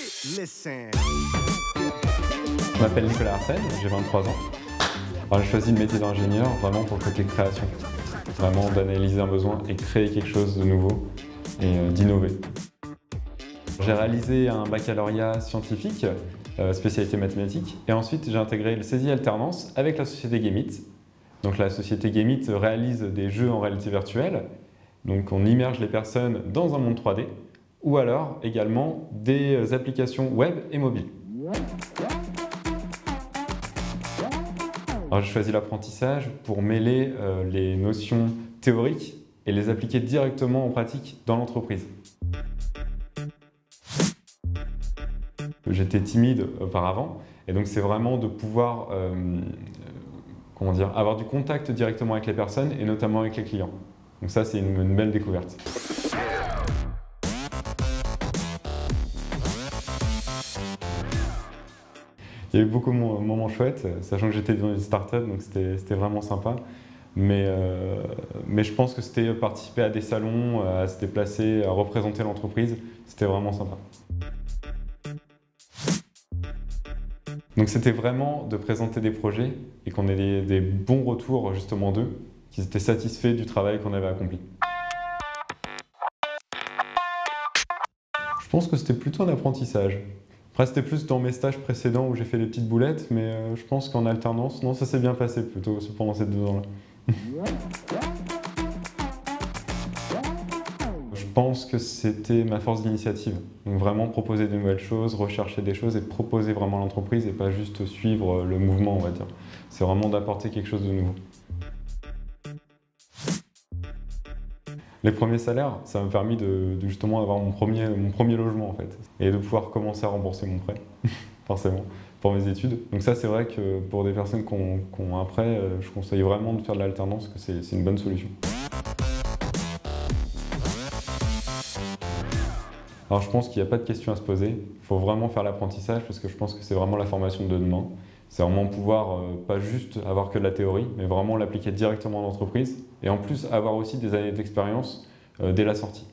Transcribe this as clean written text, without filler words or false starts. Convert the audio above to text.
Listen. Je m'appelle Nicolas Arsène, j'ai 23 ans. Alors, j'ai choisi le métier d'ingénieur vraiment pour le côté création. Vraiment d'analyser un besoin et créer quelque chose de nouveau et d'innover. J'ai réalisé un baccalauréat scientifique, spécialité mathématiques, et ensuite j'ai intégré le CESI Alternance avec la société Gameit. Donc la société Gameit réalise des jeux en réalité virtuelle, donc on immerge les personnes dans un monde 3D, ou alors également des applications web et mobiles. Alors j'ai choisi l'apprentissage pour mêler les notions théoriques et les appliquer directement en pratique dans l'entreprise. J'étais timide auparavant et donc c'est vraiment de pouvoir avoir du contact directement avec les personnes et notamment avec les clients. Donc ça c'est une belle découverte. Il y a eu beaucoup de moments chouettes, sachant que j'étais dans une start-up, donc c'était vraiment sympa. Mais je pense que c'était participer à des salons, à se déplacer, à représenter l'entreprise, c'était vraiment sympa. Donc c'était vraiment de présenter des projets et qu'on ait des bons retours justement d'eux, qu'ils étaient satisfaits du travail qu'on avait accompli. Je pense que c'était plutôt un apprentissage. Après, c'était plus dans mes stages précédents où j'ai fait des petites boulettes, mais je pense qu'en alternance, non, ça s'est bien passé plutôt pendant ces 2 ans-là. Je pense que c'était ma force d'initiative. Donc vraiment proposer de nouvelles choses, rechercher des choses et proposer vraiment l'entreprise et pas juste suivre le mouvement, on va dire. C'est vraiment d'apporter quelque chose de nouveau. Les premiers salaires, ça m'a permis de justement avoir mon premier logement en fait. Et de pouvoir commencer à rembourser mon prêt, forcément, pour mes études. Donc ça c'est vrai que pour des personnes qui ont un prêt, je conseille vraiment de faire de l'alternance, que c'est une bonne solution. Alors je pense qu'il n'y a pas de question à se poser, il faut vraiment faire l'apprentissage parce que je pense que c'est vraiment la formation de demain. C'est vraiment pouvoir pas juste avoir que de la théorie, mais vraiment l'appliquer directement en entreprise et en plus avoir aussi des années d'expérience dès la sortie.